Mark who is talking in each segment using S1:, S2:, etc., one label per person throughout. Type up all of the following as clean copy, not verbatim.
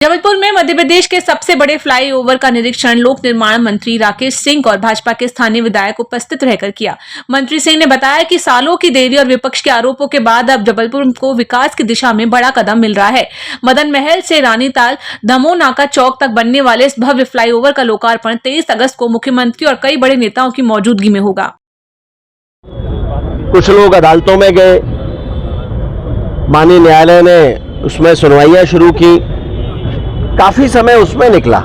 S1: जबलपुर में मध्य प्रदेश के सबसे बड़े फ्लाईओवर का निरीक्षण लोक निर्माण मंत्री राकेश सिंह और भाजपा के स्थानीय विधायक उपस्थित रहकर किया। मंत्री सिंह ने बताया कि सालों की देरी और विपक्ष के आरोपों के बाद अब जबलपुर को विकास की दिशा में बड़ा कदम मिल रहा है। मदन महल से रानीताल दमोह नाका चौक तक बनने वाले इस भव्य फ्लाईओवर का लोकार्पण 23 अगस्त को मुख्यमंत्री और कई बड़े नेताओं की मौजूदगी में होगा।
S2: कुछ लोग अदालतों में गए, माननीय न्यायालय ने उसमें सुनवाइयां शुरू की, काफी समय उसमें निकला।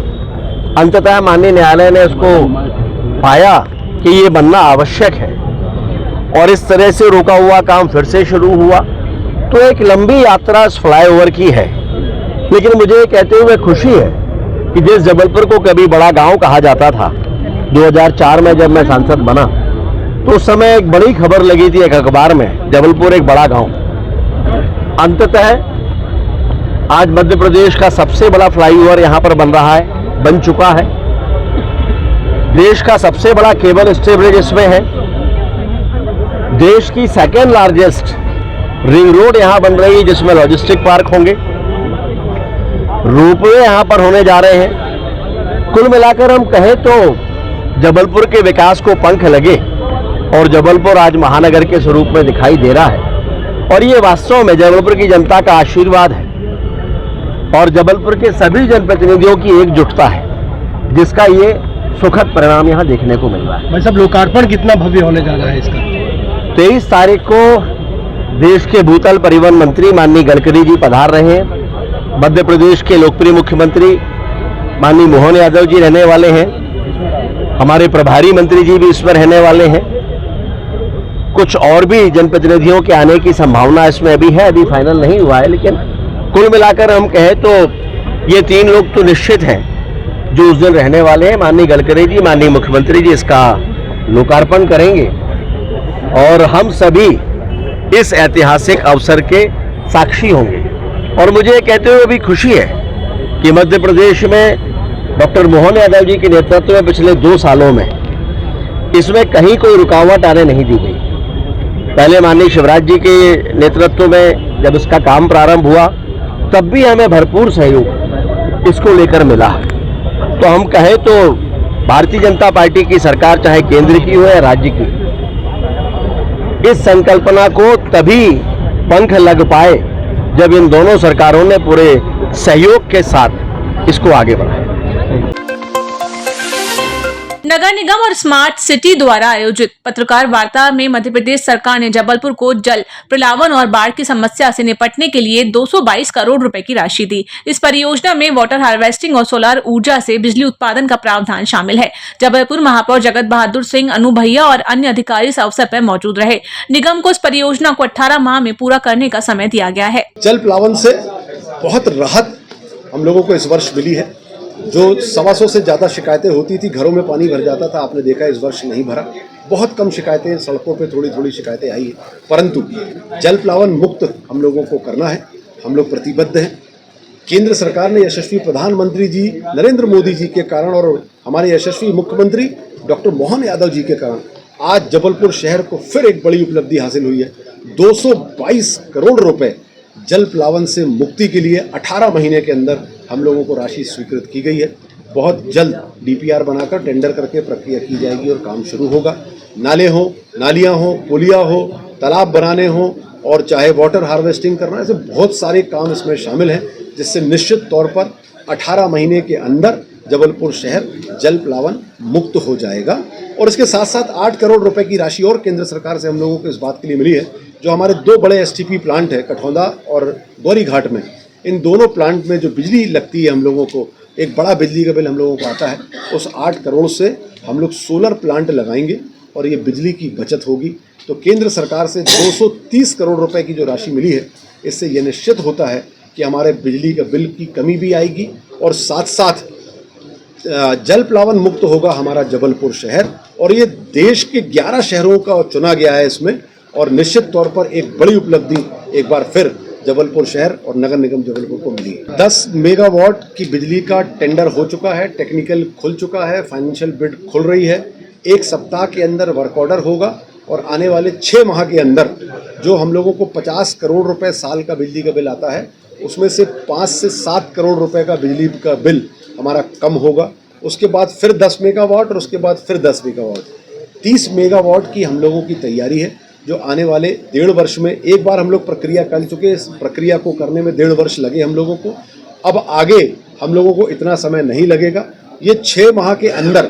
S2: अंततः माननीय न्यायालय ने उसको पाया कि ये बनना आवश्यक है और इस तरह से रोका हुआ काम फिर से शुरू हुआ। तो एक लंबी यात्रा इस फ्लाईओवर की है, लेकिन मुझे ये कहते हुए खुशी है कि जिस जबलपुर को कभी बड़ा गांव कहा जाता था, 2004 में जब मैं सांसद बना तो उस समय एक बड़ी खबर लगी थी एक अखबार में, जबलपुर एक बड़ा गांव। अंततः आज मध्य प्रदेश का सबसे बड़ा फ्लाईओवर यहां पर बन रहा है, बन चुका है। देश का सबसे बड़ा केबल स्टे ब्रिज इसमें है। देश की सेकेंड लार्जेस्ट रिंग रोड यहां बन रही है, जिसमें लॉजिस्टिक पार्क होंगे, रोपवे यहां पर होने जा रहे हैं। कुल मिलाकर हम कहें तो जबलपुर के विकास को पंख लगे और जबलपुर आज महानगर के स्वरूप में दिखाई दे रहा है। और ये वास्तव में जबलपुर की जनता का आशीर्वाद है और जबलपुर के सभी जनप्रतिनिधियों की एकजुटता है, जिसका ये सुखद परिणाम यहाँ देखने को मिल रहा है।
S3: भाई साहब, लोकार्पण कितना भव्य होने जा रहा है इसका?
S2: 23 तारीख को देश के भूतल परिवहन मंत्री माननीय गडकरी जी पधार रहे हैं। मध्य प्रदेश के लोकप्रिय मुख्यमंत्री माननीय मोहन यादव जी रहने वाले हैं। हमारे प्रभारी मंत्री जी भी इसमें रहने वाले हैं। कुछ और भी जनप्रतिनिधियों के आने की संभावना इसमें अभी है, अभी फाइनल नहीं हुआ है, लेकिन कुल मिलाकर हम कहें तो ये 3 लोग तो निश्चित हैं जो उस दिन रहने वाले हैं। माननीय गडकरी जी, माननीय मुख्यमंत्री जी इसका लोकार्पण करेंगे और हम सभी इस ऐतिहासिक अवसर के साक्षी होंगे। और मुझे कहते हुए भी खुशी है कि मध्य प्रदेश में डॉक्टर मोहन यादव जी के नेतृत्व में पिछले 2 सालों में इसमें कहीं कोई रुकावट आने नहीं दी गई। पहले माननीय शिवराज जी के नेतृत्व में जब इसका काम प्रारंभ हुआ तब भी हमें भरपूर सहयोग इसको लेकर मिला। तो हम कहें तो भारतीय जनता पार्टी की सरकार चाहे केंद्र की हो या राज्य की, इस संकल्पना को तभी पंख लग पाए जब इन दोनों सरकारों ने पूरे सहयोग के साथ इसको आगे बढ़ाया।
S1: नगर निगम और स्मार्ट सिटी द्वारा आयोजित पत्रकार वार्ता में मध्य प्रदेश सरकार ने जबलपुर को जल प्लावन और बाढ़ की समस्या से निपटने के लिए 222 करोड़ रुपए की राशि दी। इस परियोजना में वाटर हार्वेस्टिंग और सोलर ऊर्जा से बिजली उत्पादन का प्रावधान शामिल है। जबलपुर महापौर जगत बहादुर सिंह, अनु भैया और अन्य अधिकारी इस अवसर पर मौजूद रहे। निगम को इस परियोजना को 18 माह में पूरा करने का समय दिया गया है।
S4: जल प्लावन से बहुत राहत हम लोगों को इस वर्ष मिली है। जो 125 से ज़्यादा शिकायतें होती थी, घरों में पानी भर जाता था, आपने देखा इस वर्ष नहीं भरा। बहुत कम शिकायतें, सड़कों पे थोड़ी थोड़ी शिकायतें आई है, परंतु जल प्लावन मुक्त हम लोगों को करना है। हम लोग प्रतिबद्ध हैं। केंद्र सरकार ने यशस्वी प्रधानमंत्री जी नरेंद्र मोदी जी के कारण और हमारे यशस्वी मुख्यमंत्री डॉक्टर मोहन यादव जी के कारण आज जबलपुर शहर को फिर एक बड़ी उपलब्धि हासिल हुई है। 222 करोड़ रुपए जल प्लावन से मुक्ति के लिए 18 महीने के अंदर हम लोगों को राशि स्वीकृत की गई है। बहुत जल्द डीपीआर बनाकर टेंडर करके प्रक्रिया की जाएगी और काम शुरू होगा। नाले हो, नालियां हो, पुलिया हो, तालाब बनाने हो और चाहे वाटर हार्वेस्टिंग करना, ऐसे बहुत सारे काम इसमें शामिल हैं, जिससे निश्चित तौर पर 18 महीने के अंदर जबलपुर शहर जल प्लावन मुक्त हो जाएगा। और इसके साथ साथ 8 करोड़ रुपए की राशि और केंद्र सरकार से हम लोगों को इस बात के लिए मिली है, जो हमारे 2 बड़े एसटीपी प्लांट है कठौंदा और गौरी घाट में। इन दोनों प्लांट में जो बिजली लगती है हम लोगों को, एक बड़ा बिजली का बिल हम लोगों को आता है, उस 8 करोड़ से हम लोग सोलर प्लांट लगाएंगे और ये बिजली की बचत होगी। तो केंद्र सरकार से 230 करोड़ रुपए की जो राशि मिली है, इससे ये निश्चित होता है कि हमारे बिजली का बिल की कमी भी आएगी और साथ साथ जल प्लावन मुक्त होगा हमारा जबलपुर शहर। और ये देश के 11 शहरों का चुना गया है इसमें, और निश्चित तौर पर एक बड़ी उपलब्धि एक बार फिर जबलपुर शहर और नगर निगम जबलपुर को मिली है। 10 मेगावाट की बिजली का टेंडर हो चुका है, टेक्निकल खुल चुका है, फाइनेंशियल बिड खुल रही है। 1 सप्ताह के अंदर वर्क ऑर्डर होगा और आने वाले 6 माह के अंदर जो हम लोगों को 50 करोड़ रुपए साल का बिजली का बिल आता है, उसमें से 5 से 7 करोड़ रुपए का बिजली का बिल हमारा कम होगा। उसके बाद फिर 10 मेगावाट और उसके बाद फिर 10 मेगावाट 30 मेगावाट की हम लोगों की तैयारी है, जो आने वाले 1.5 वर्ष में, एक बार हम लोग प्रक्रिया कर चुके, इस प्रक्रिया को करने में 1.5 वर्ष लगे हम लोगों को। अब आगे हम लोगों को इतना समय नहीं लगेगा। ये 6 माह के अंदर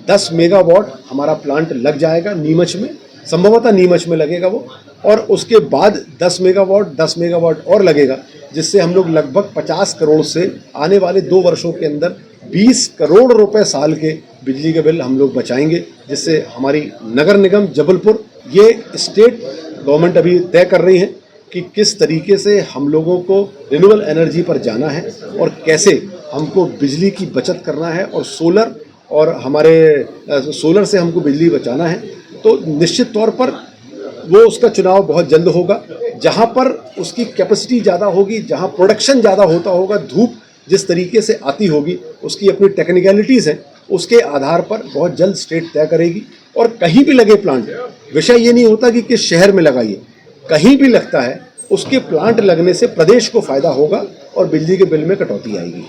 S4: 10 मेगावाट हमारा प्लांट लग जाएगा नीमच में, संभवतः नीमच में लगेगा वो, और उसके बाद 10 मेगावाट और लगेगा, जिससे हम लोग लगभग 50 करोड़ से आने वाले 2 वर्षों के अंदर 20 करोड़ रुपए साल के बिजली के बिल हम लोग बचाएंगे, जिससे हमारी नगर निगम जबलपुर, ये स्टेट गवर्नमेंट अभी तय कर रही है कि किस तरीके से हम लोगों को रिन्यूएबल एनर्जी पर जाना है और कैसे हमको बिजली की बचत करना है, और सोलर और हमारे सोलर से हमको बिजली बचाना है। तो निश्चित तौर पर वो उसका चुनाव बहुत जल्द होगा, जहाँ पर उसकी कैपेसिटी ज़्यादा होगी, जहाँ प्रोडक्शन ज़्यादा होता होगा, धूप जिस तरीके से आती होगी, उसकी अपनी टेक्निकलिटीज़ हैं, उसके आधार पर बहुत जल्द स्टेट तय करेगी। और कहीं भी लगे प्लांट, विषय ये नहीं होता कि किस शहर में लगाइए, कहीं भी लगता है उसके प्लांट लगने से प्रदेश को फायदा होगा और बिजली के बिल में कटौती आएगी।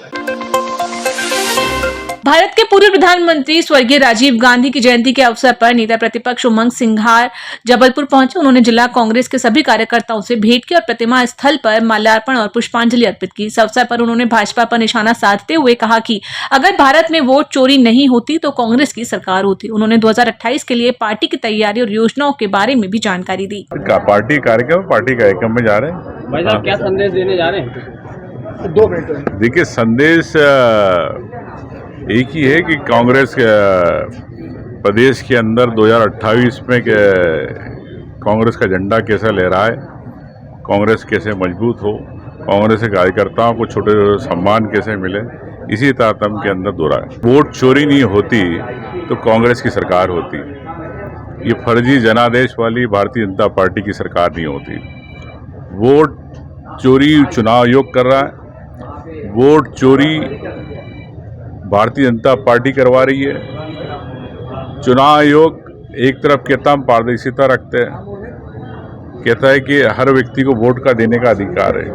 S1: भारत के पूर्व प्रधानमंत्री स्वर्गीय राजीव गांधी की जयंती के अवसर पर नेता प्रतिपक्ष उमंग सिंघार जबलपुर पहुंचे। उन्होंने जिला कांग्रेस के सभी कार्यकर्ताओं से भेंट की और प्रतिमा स्थल पर माल्यार्पण और पुष्पांजलि अर्पित की। इस अवसर पर उन्होंने भाजपा पर निशाना साधते हुए कहा कि अगर भारत में वोट चोरी नहीं होती तो कांग्रेस की सरकार होती। उन्होंने 2028 के लिए पार्टी की तैयारी और योजनाओं के बारे में भी जानकारी दी।
S5: पार्टी कार्यक्रम में जा रहे हैं।
S3: भाई साहब, क्या संदेश देने जा रहे हैं? 2 मिनट।
S5: देखिए, संदेश एक ही है कि कांग्रेस प्रदेश के अंदर 2028 में कांग्रेस का झंडा कैसा लहराए, कांग्रेस कैसे मजबूत हो, कांग्रेस के कार्यकर्ताओं को छोटे सम्मान कैसे मिले, इसी तारतम्य के अंदर दोहराए। वोट चोरी नहीं होती तो कांग्रेस की सरकार होती। ये फर्जी जनादेश वाली भारतीय जनता पार्टी की सरकार नहीं होती। वोट चोरी चुनाव आयोग कर रहा है, वोट चोरी भारतीय जनता पार्टी करवा रही है। चुनाव आयोग एक तरफ कहता हम पारदर्शिता रखते हैं, कहता है कि हर व्यक्ति को वोट का देने का अधिकार है,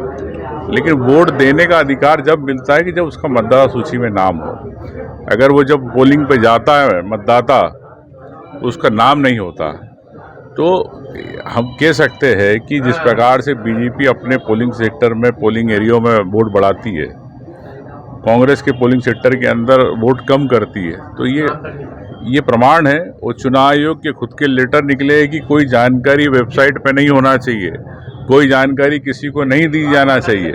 S5: लेकिन वोट देने का अधिकार जब मिलता है कि जब उसका मतदाता सूची में नाम हो। अगर वो जब पोलिंग पे जाता है मतदाता, उसका नाम नहीं होता, तो हम कह सकते हैं कि जिस प्रकार से बीजेपी अपने पोलिंग सेक्टर में, पोलिंग एरियो में वोट बढ़ाती है, कांग्रेस के पोलिंग सेक्टर के अंदर वोट कम करती है, तो ये प्रमाण है। और चुनाव आयोग के खुद के लेटर निकले कि कोई जानकारी वेबसाइट पे नहीं होना चाहिए, कोई जानकारी किसी को नहीं दी जाना चाहिए।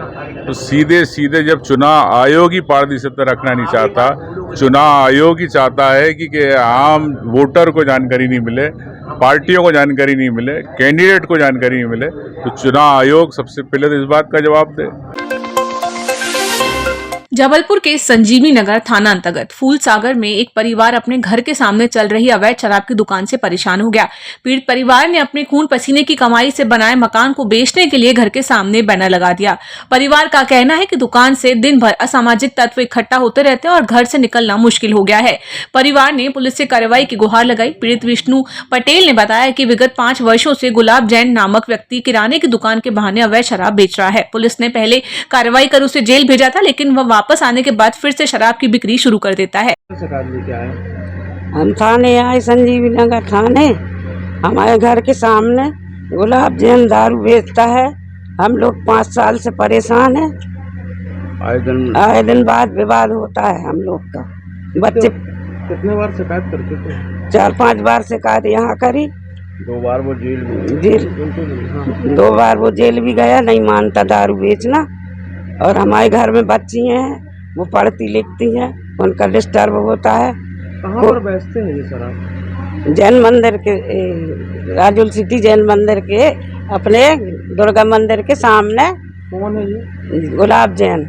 S5: तो सीधे सीधे जब चुनाव आयोग ही पारदर्शिता रखना नहीं चाहता, चुनाव आयोग ही चाहता है कि आम वोटर को जानकारी नहीं मिले, पार्टियों को जानकारी नहीं मिले, कैंडिडेट को जानकारी नहीं मिले, तो चुनाव आयोग सबसे पहले तो इस बात का जवाब दे।
S1: जबलपुर के संजीवनी नगर थाना अंतर्गत फूल सागर में एक परिवार अपने घर के सामने चल रही अवैध शराब की दुकान से परेशान हो गया। पीड़ित परिवार ने अपने खून पसीने की कमाई से बनाए मकान को बेचने के लिए घर के सामने बैनर लगा दिया। परिवार का कहना है कि दुकान से दिन भर असामाजिक तत्व इकट्ठा होते रहते हैं और घर से निकलना मुश्किल हो गया है। परिवार ने पुलिस से कार्रवाई की गुहार लगाई। पीड़ित विष्णु पटेल ने बताया कि विगत 5 वर्षों से गुलाब जैन नामक व्यक्ति किराने की दुकान के बहाने अवैध शराब बेच रहा है। पुलिस ने पहले कार्रवाई कर उसे जेल भेजा था, लेकिन वह वापस आने के बाद फिर से शराब की बिक्री शुरू कर देता है।
S6: हम थाने आए, संजीवनी नगर थाने। हमारे घर के सामने गुलाब जैन दारू बेचता है। हम लोग 5 साल से परेशान हैं। आए दिन वाद विवाद होता है हम लोग का। बच्चे
S3: कितने बार शिकायत कर चुके हैं?
S6: 4-5 बार शिकायत यहाँ करी।
S3: 2 बार वो जेल में
S6: 2 बार वो जेल भी गया, नहीं मानता दारू बेचना। और हमारे घर में बच्ची हैं, वो पढ़ती लिखती हैं, उनका डिस्टर्ब होता है।
S3: कहाँ पर बेचते हैं ये शराब?
S6: जैन मंदिर के, राजुल सिटी जैन मंदिर के, अपने दुर्गा मंदिर के सामने।
S3: कौन है ये?
S6: गुलाब जैन।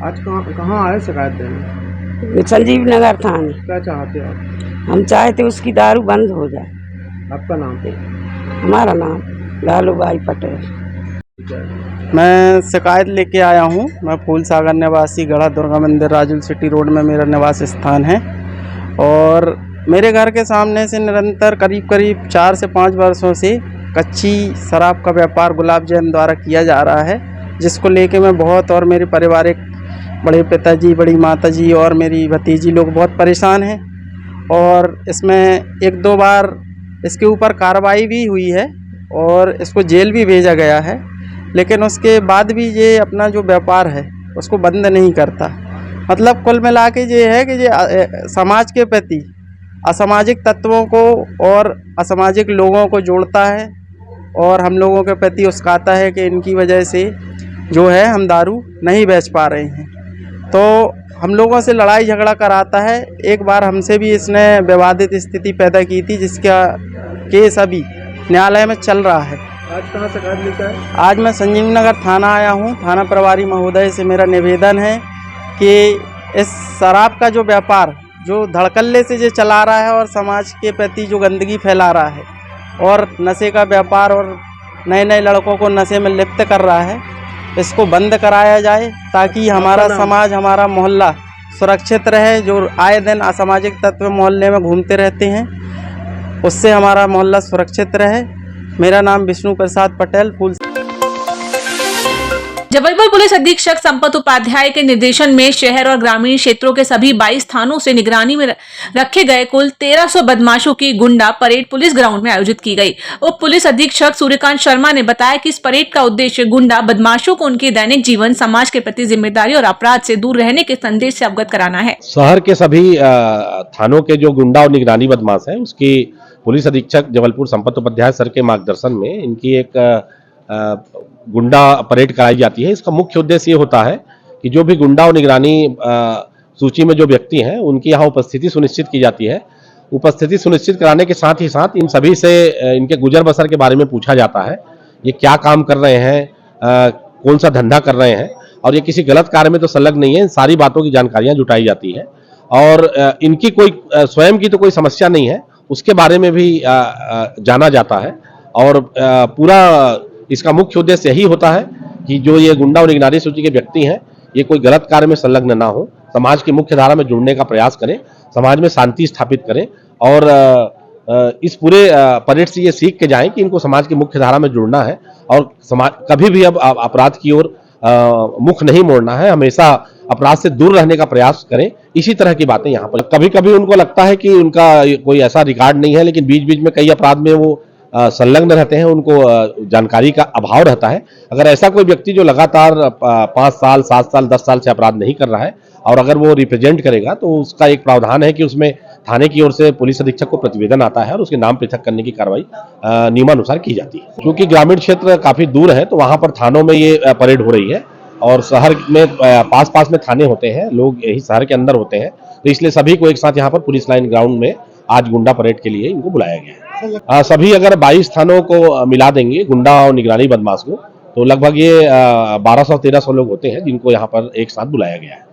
S3: आज कहाँ आए शिकायत देने?
S6: संजीवनी नगर थाने।
S3: क्या चाहते हो आप?
S6: हम चाहते उसकी दारू बंद हो जाए।
S3: आपका नाम?
S6: हमारा नाम लालू भाई पटेल।
S7: मैं शिकायत लेके आया हूँ। मैं फूल सागर निवासी, गढ़ा दुर्गा मंदिर, राजुल सिटी रोड में मेरा निवास स्थान है। और मेरे घर के सामने से निरंतर करीब 4 से 5 वर्षों से कच्ची शराब का व्यापार गुलाब जैन द्वारा किया जा रहा है। जिसको लेके मैं बहुत और मेरे पारिवारिक बड़े पिताजी, बड़ी माताजी और मेरी भतीजी लोग बहुत परेशान हैं। और इसमें 1-2 बार इसके ऊपर कार्रवाई भी हुई है और इसको जेल भी भेजा गया है, लेकिन उसके बाद भी ये अपना जो व्यापार है उसको बंद नहीं करता। मतलब कुल मिला के ये है कि ये समाज के प्रति असामाजिक तत्वों को और असामाजिक लोगों को जोड़ता है और हम लोगों के प्रति उस्काता है कि इनकी वजह से जो है हम दारू नहीं बेच पा रहे हैं। तो हम लोगों से लड़ाई झगड़ा कराता है। एक बार हमसे भी इसने विवादित स्थिति पैदा की थी, जिसका केस अभी न्यायालय में चल रहा है।
S3: आज कहाँ शिकायत लेकर आए?
S7: आज मैं संजीव नगर थाना आया हूँ। थाना प्रभारी महोदय से मेरा निवेदन है कि इस शराब का जो व्यापार जो धड़कल्ले से जो चला रहा है और समाज के प्रति जो गंदगी फैला रहा है और नशे का व्यापार और नए नए लड़कों को नशे में लिप्त कर रहा है, इसको बंद कराया जाए ताकि हमारा समाज, हमारा मोहल्ला सुरक्षित रहे। जो आए दिन असामाजिक तत्व मोहल्ले में घूमते रहते हैं, उससे हमारा मोहल्ला सुरक्षित रहे। मेरा नाम विष्णु प्रसाद पटेल, फूल।
S1: जबलपुर पुलिस अधीक्षक संपत उपाध्याय के निर्देशन में शहर और ग्रामीण क्षेत्रों के सभी 22 थानों से निगरानी में रखे गए कुल 1300 बदमाशों की गुंडा परेड पुलिस ग्राउंड में आयोजित की गई। उप पुलिस अधीक्षक सूर्यकांत शर्मा ने बताया कि इस परेड का उद्देश्य गुंडा बदमाशों को उनके दैनिक जीवन, समाज के प्रति जिम्मेदारी और अपराध से दूर रहने के संदेश से अवगत कराना है।
S2: शहर के सभी थानों के जो गुंडा और निगरानी बदमाश हैं, उसकी पुलिस अधीक्षक जबलपुर संपत उपाध्याय सर के मार्गदर्शन में इनकी एक गुंडा परेड कराई जाती है। इसका मुख्य उद्देश्य ये होता है कि जो भी गुंडा और निगरानी सूची में जो व्यक्ति हैं, उनकी यहाँ उपस्थिति सुनिश्चित की जाती है। उपस्थिति सुनिश्चित कराने के साथ ही साथ इन सभी से इनके गुजर बसर के बारे में पूछा जाता है। ये क्या काम कर रहे हैं, कौन सा धंधा कर रहे हैं और ये किसी गलत कार्य में तो संलग्न नहीं है। इन सारी बातों की जानकारियां जुटाई जाती है और इनकी कोई स्वयं की तो कोई समस्या नहीं है, उसके बारे में भी जाना जाता है। और पूरा इसका मुख्य उद्देश्य यही होता है कि जो ये गुंडा और निगरानी सूची के व्यक्ति हैं, ये कोई गलत कार्य में संलग्न ना हो, समाज की मुख्य धारा में जुड़ने का प्रयास करें, समाज में शांति स्थापित करें और इस पूरे परेड से ये सीख के जाएं कि इनको समाज की मुख्य धारा में जुड़ना है और समाज कभी भी अब अपराध की ओर मुख नहीं मोड़ना है, हमेशा अपराध से दूर रहने का प्रयास करें। इसी तरह की बातें यहाँ पर कभी कभी उनको लगता है कि उनका कोई ऐसा रिकॉर्ड नहीं है, लेकिन बीच बीच में कई अपराध में वो संलग्न रहते हैं, उनको जानकारी का अभाव रहता है। अगर ऐसा कोई व्यक्ति जो लगातार 5 साल, 7 साल, 10 साल से अपराध नहीं कर रहा है और अगर वो रिप्रेजेंट करेगा तो उसका एक प्रावधान है कि उसमें थाने की ओर से पुलिस अधीक्षक को प्रतिवेदन आता है और उसके नाम पृथक करने की कार्रवाई नियमानुसार की जाती है। क्योंकि ग्रामीण क्षेत्र काफी दूर है तो वहां पर थानों में ये परेड हो रही है और शहर में पास में थाने होते हैं, लोग यही शहर के अंदर होते हैं, तो इसलिए सभी को एक साथ यहाँ पर पुलिस लाइन ग्राउंड में आज गुंडा परेड के लिए इनको बुलाया गया है। सभी अगर 22 थानों को मिला देंगे गुंडा और निगरानी बदमाश को, तो लगभग ये 1200-1300 लोग होते हैं जिनको यहाँ पर एक साथ बुलाया गया है।